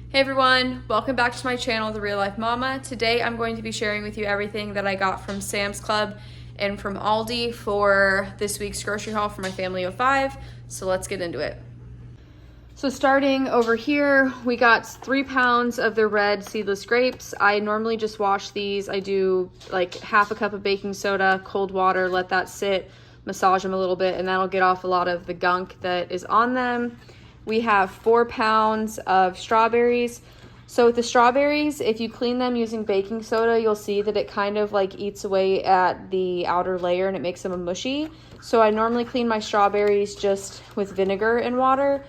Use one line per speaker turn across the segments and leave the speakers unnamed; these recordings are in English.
Hey everyone, welcome back to my channel, The Real Life Mama. Today I'm going to be sharing with you everything that I got from Sam's Club and from Aldi for this week's grocery haul for my family of 5. So let's get into it. So starting over here, we got 3 pounds of the red seedless grapes. I normally just wash these. I do like half a cup of baking soda, cold water, let that sit, massage them a little bit, and that'll get off a lot of the gunk that is on them. We have 4 pounds of strawberries. So with the strawberries, if you clean them using baking soda, you'll see that it kind of like eats away at the outer layer and it makes them mushy. So I normally clean my strawberries just with vinegar and water.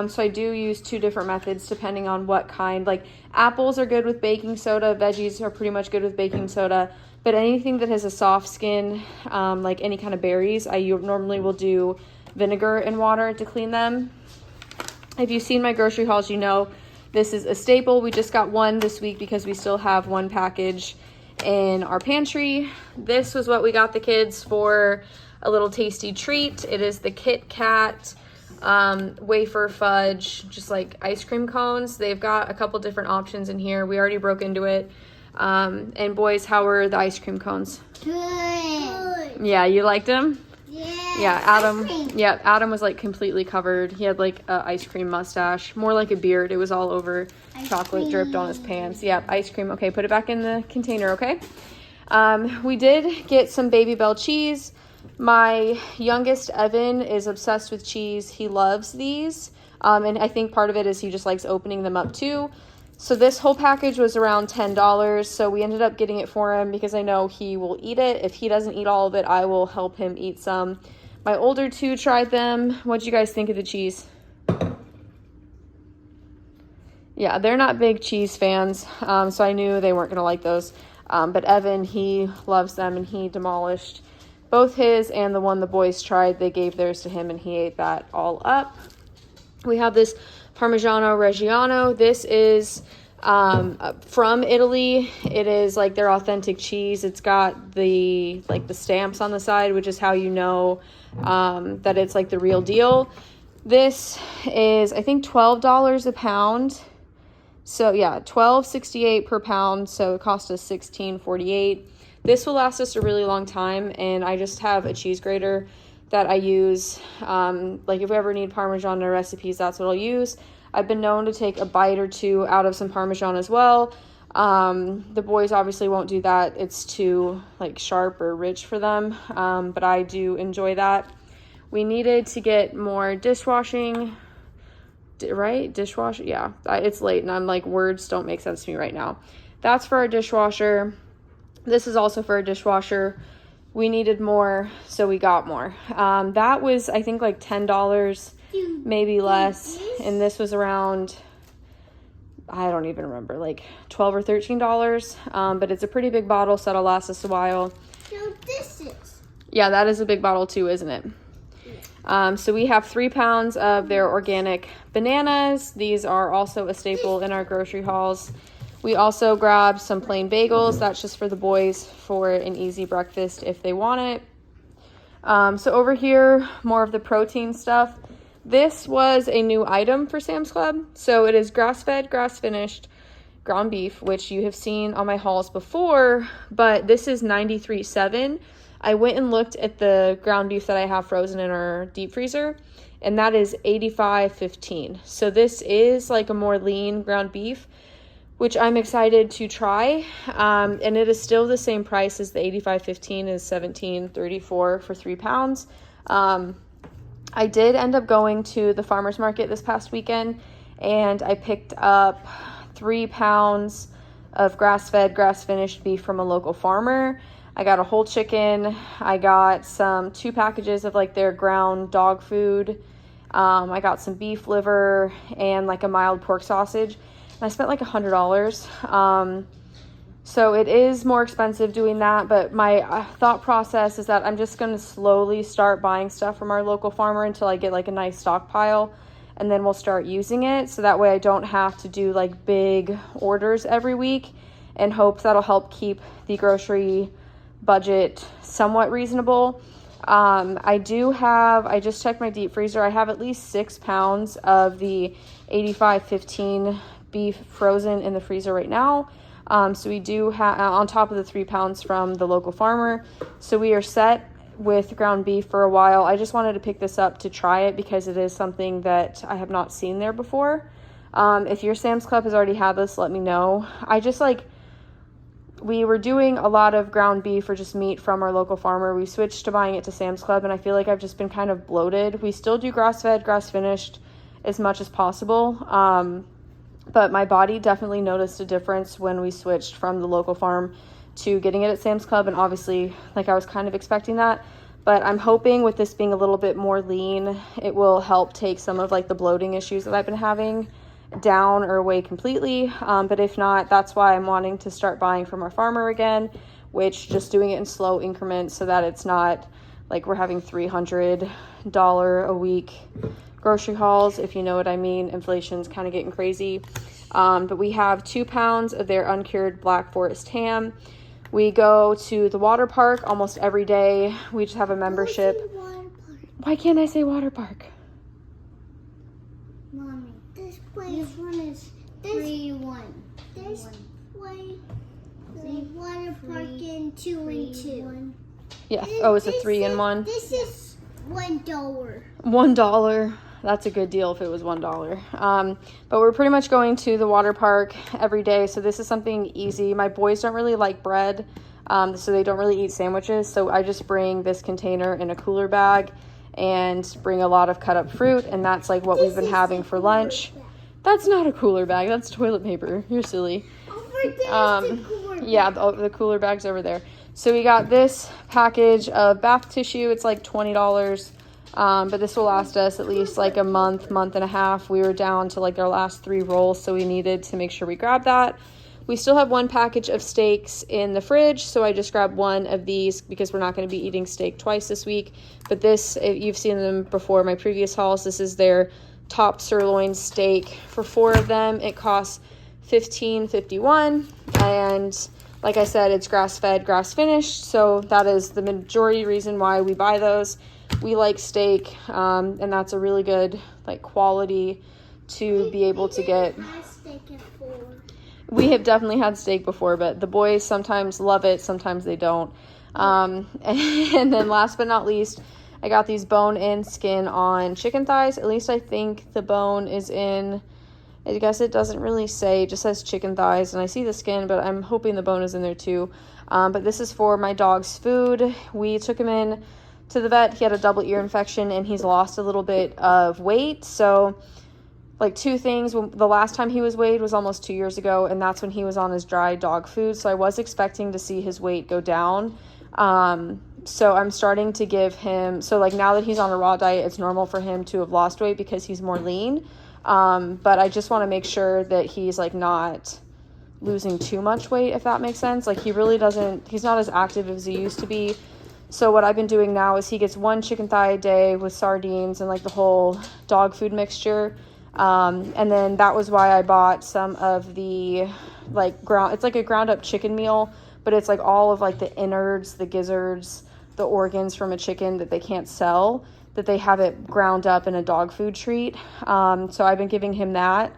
So I do use 2 different methods depending on what kind. Like apples are good with baking soda, veggies are pretty much good with baking soda, but anything that has a soft skin, like any kind of berries, I normally will do vinegar and water to clean them. If you've seen my grocery hauls, you know this is a staple. We just got one this week because we still have 1 package in our pantry. This was what we got the kids for a little tasty treat. It is the Kit Kat wafer fudge, just like ice cream cones. They've got a couple different options in here. We already broke into it. And boys, how were the ice cream cones?
Good.
Yeah, you liked them? Yeah, Adam.
Yeah,
Adam was like completely covered. He had like a ice cream mustache, more like a beard. It was all over. Chocolate dripped on his pants. Yeah, ice cream. Okay, put it back in the container. Okay. We did get some Baby Bell cheese. My youngest Evan is obsessed with cheese. He loves these, and I think part of it is he just likes opening them up too. So this whole package was around $10, so we ended up getting it for him because I know he will eat it. If he doesn't eat all of it, I will help him eat some. My older 2 tried them. What'd you guys think of the cheese? Yeah, they're not big cheese fans, so I knew they weren't going to like those. But Evan, he loves them, and he demolished both his and the one the boys tried. They gave theirs to him, and he ate that all up. We have this Parmigiano Reggiano. This is from Italy. It is like their authentic cheese. It's got the stamps on the side, which is how you know that it's like the real deal. This is, I think, $12 a pound. So yeah, $12.68 per pound. So it cost us $16.48. This will last us a really long time, and I just have a cheese grater that I use. Like if we ever need Parmesan in recipes, that's what I'll use. I've been known to take a bite or 2 out of some Parmesan as well. The boys obviously won't do that. It's too like sharp or rich for them, but I do enjoy that. We needed to get more dishwashing, right? Dishwasher, yeah. It's late and I'm like, words don't make sense to me right now. That's for our dishwasher. This is also for a dishwasher. We needed more, so we got more. That was, I think, like $10, maybe less. And this was around, I don't even remember, like $12 or $13. But it's a pretty big bottle, so that'll last us a while.
So this is.
Yeah, that is a big bottle too, isn't it? So we have 3 pounds of their organic bananas. These are also a staple in our grocery hauls. We also grabbed some plain bagels. That's just for the boys for an easy breakfast if they want it. So over here, more of the protein stuff. This was a new item for Sam's Club. So it is grass-fed, grass-finished ground beef, which you have seen on my hauls before, but this is 93.7. I went and looked at the ground beef that I have frozen in our deep freezer, and that is 85.15. So this is like a more lean ground beef, which I'm excited to try. And it is still the same price as the 85.15 is $17.34 for 3 pounds. I did end up going to the farmer's market this past weekend, and I picked up 3 pounds of grass-fed, grass-finished beef from a local farmer. I got a whole chicken. I got 2 packages of like their ground dog food. I got some beef liver and like a mild pork sausage. And I spent like $100. So it is more expensive doing that, but my thought process is that I'm just going to slowly start buying stuff from our local farmer until I get like a nice stockpile, and then we'll start using it. So that way I don't have to do like big orders every week, and hope that'll help keep the grocery budget somewhat reasonable. I just checked my deep freezer. I have at least 6 pounds of the 85.15 beef frozen in the freezer right now. So we do have, on top of the 3 pounds from the local farmer. So we are set with ground beef for a while. I just wanted to pick this up to try it because it is something that I have not seen there before. If your Sam's Club has already had this, let me know. We were doing a lot of ground beef or just meat from our local farmer. We switched to buying it to Sam's Club, and I feel like I've just been kind of bloated. We still do grass-fed, grass-finished as much as possible. But my body definitely noticed a difference when we switched from the local farm to getting it at Sam's Club. And obviously, like, I was kind of expecting that. But I'm hoping with this being a little bit more lean, it will help take some of like the bloating issues that I've been having down or away completely. But if not, that's why I'm wanting to start buying from our farmer again, which just doing it in slow increments so that it's not like we're having $300 a week grocery hauls, if you know what I mean. Inflation's kind of getting crazy. But we have 2 pounds of their uncured Black Forest ham. We go to the water park almost every day. We just have a membership. Why can't I say water park?
Mommy, this one is free one. This way, the water park in 2 and 2.
Yeah. Oh, it's a 3 in 1.
This is $1.
$1. That's a good deal if it was $1. But we're pretty much going to the water park every day. So this is something easy. My boys don't really like bread, so they don't really eat sandwiches. So I just bring this container in a cooler bag and bring a lot of cut up fruit. And that's like what we've been having for lunch. That's not a cooler bag. That's toilet paper. You're silly. Yeah, the cooler bag's over there. So we got this package of bath tissue. It's like $20. But this will last us at least like a month and a half. We were down to like our last 3 rolls, so we needed to make sure we grabbed that. We still have 1 package of steaks in the fridge, so I just grabbed 1 of these because we're not going to be eating steak twice this week. But this, you've seen them before, my previous hauls. This is their top sirloin steak. For 4 of them, it costs $15.51, and like I said, it's grass-fed, grass-finished, so that is the majority reason why we buy those. We like steak, and that's a really good like quality to be able to get. We have definitely had steak before, but the boys sometimes love it, sometimes they don't. And then last but not least, I got these bone-in, skin-on chicken thighs. At least I think the bone is in. I guess it doesn't really say, it just says chicken thighs, and I see the skin, but I'm hoping the bone is in there too. But this is for my dog's food. We took him in to the vet. He had a double ear infection, and he's lost a little bit of weight. So like 2 things, the last time he was weighed was almost 2 years ago, and that's when he was on his dry dog food. So I was expecting to see his weight go down. So I'm starting to give him, so like now that he's on a raw diet, it's normal for him to have lost weight because he's more lean. But I just want to make sure that he's like not losing too much weight, if that makes sense. Like he's not as active as he used to be. So what I've been doing now is he gets 1 chicken thigh a day with sardines and like the whole dog food mixture. And then that was why I bought some of the like it's like a ground up chicken meal, but it's like all of like the innards, the gizzards, the organs from a chicken that they can't sell, that they have it ground up in a dog food treat. So I've been giving him that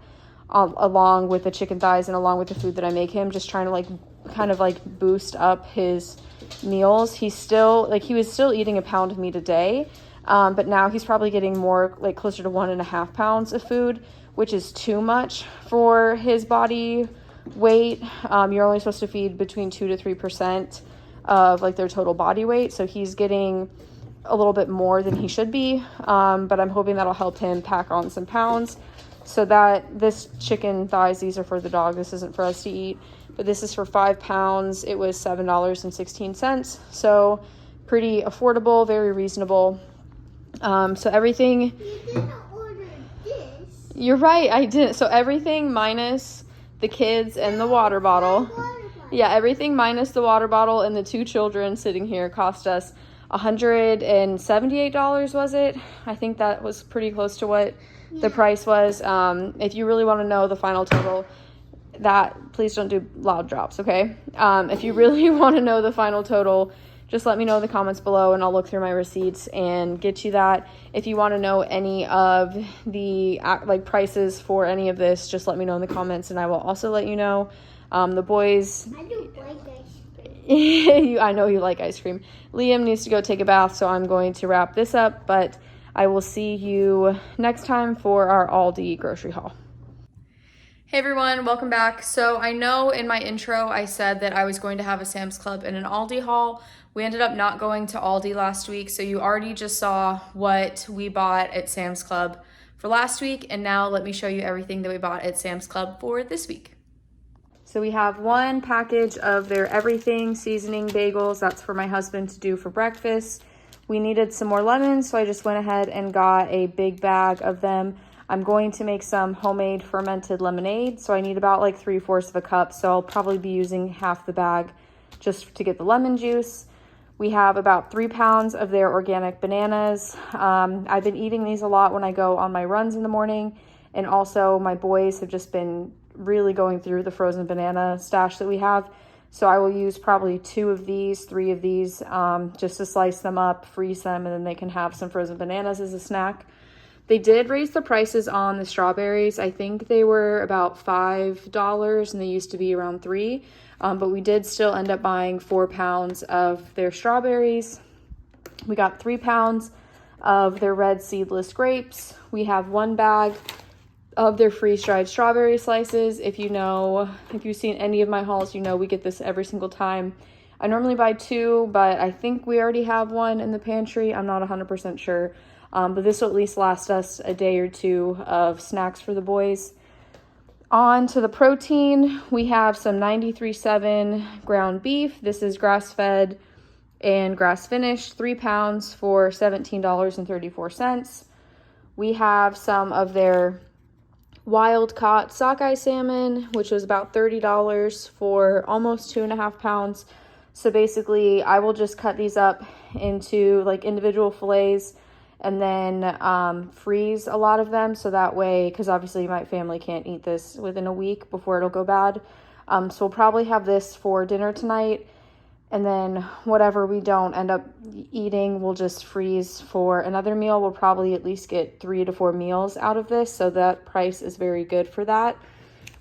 along with the chicken thighs and along with the food that I make him, just trying to like kind of like boost up his meals. He was still eating a pound of meat a day, but now he's probably getting more like closer to 1.5 pounds of food, which is too much for his body weight. You're only supposed to feed between 2 to 3% of like their total body weight, so he's getting a little bit more than he should be, but I'm hoping that'll help him pack on some pounds. So that this chicken thighs, these are for the dog, this isn't for us to eat, but this is for 5 pounds. It was $7.16, so pretty affordable, very reasonable. So everything.
You didn't order this.
You're right, I didn't. So everything minus the kids and the water bottle. Yeah, everything minus the water bottle and the 2 children sitting here cost us $178, was it? I think that was pretty close to what the price was. If you really want to know the final total, please don't do loud drops, okay? If you really want to know the final total, just let me know in the comments below and I'll look through my receipts and get you that. If you want to know any of the like prices for any of this, just let me know in the comments and I will also let you know. The boys,
I do like ice cream.
I know you like ice cream. Liam needs to go take a bath, so I'm going to wrap this up, but I will see you next time for our Aldi grocery haul. Hey everyone, welcome back. So I know in my intro I said that I was going to have a Sam's Club and an Aldi haul. We ended up not going to Aldi last week, so you already just saw what we bought at Sam's Club for last week, and now let me show you everything that we bought at Sam's Club for this week. So we have one package of their everything seasoning bagels. That's for my husband to do for breakfast. We needed some more lemons, so I just went ahead and got a big bag of them. I'm going to make some homemade fermented lemonade, so I need about like 3/4 of a cup, so I'll probably be using half the bag just to get the lemon juice. We have about 3 pounds of their organic bananas. I've been eating these a lot when I go on my runs in the morning, and also my boys have just been really going through the frozen banana stash that we have. So I will use probably 2 of these, 3 of these, just to slice them up, freeze them, and then they can have some frozen bananas as a snack. They did raise the prices on the strawberries. I think they were about $5 and they used to be around $3. But we did still end up buying 4 pounds of their strawberries. We got 3 pounds of their red seedless grapes. We have 1 bag of their freeze-dried strawberry slices. If you've seen any of my hauls, you know we get this every single time. I normally buy 2, but I think we already have 1 in the pantry. I'm not 100% sure. But this will at least last us a day or 2 of snacks for the boys. On to the protein, we have some 93.7 ground beef. This is grass-fed and grass-finished, 3 pounds for $17.34. We have some of their wild-caught sockeye salmon, which was about $30 for almost 2.5 pounds. So basically, I will just cut these up into like individual fillets and then freeze a lot of them, so that way, because obviously my family can't eat this within a week before it'll go bad. So we'll probably have this for dinner tonight, and then whatever we don't end up eating, we'll just freeze for another meal. We'll probably at least get 3 to 4 meals out of this, so that price is very good for that.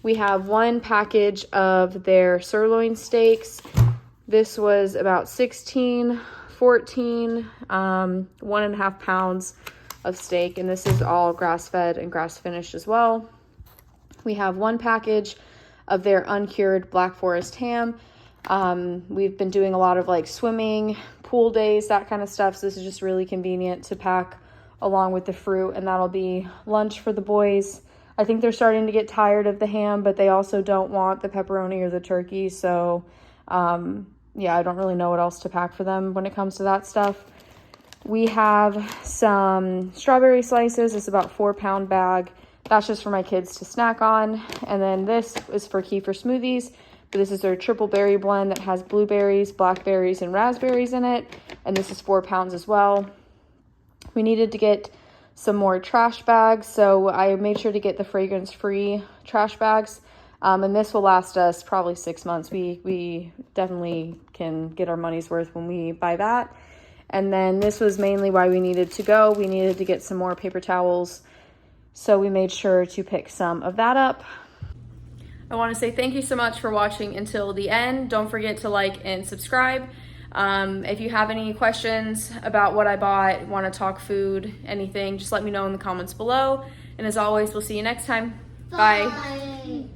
We have 1 package of their sirloin steaks. This was about 14, 1.5 pounds of steak, and this is all grass-fed and grass-finished as well. We have 1 package of their uncured Black Forest ham. We've been doing a lot of like swimming, pool days, that kind of stuff, so this is just really convenient to pack along with the fruit, and that'll be lunch for the boys. I think they're starting to get tired of the ham, but they also don't want the pepperoni or the turkey, so yeah, I don't really know what else to pack for them when it comes to that stuff. We have some strawberry slices. It's about 4-pound bag. That's just for my kids to snack on. And then this is for kefir smoothies. But this is their triple berry blend that has blueberries, blackberries, and raspberries in it. And this is 4 pounds as well. We needed to get some more trash bags, so I made sure to get the fragrance-free trash bags. And this will last us probably 6 months. We definitely can get our money's worth when we buy that. And then this was mainly why we needed to go. We needed to get some more paper towels, so we made sure to pick some of that up. I want to say thank you so much for watching until the end. Don't forget to like and subscribe. If you have any questions about what I bought, want to talk food, anything, just let me know in the comments below. And as always, we'll see you next time. Bye.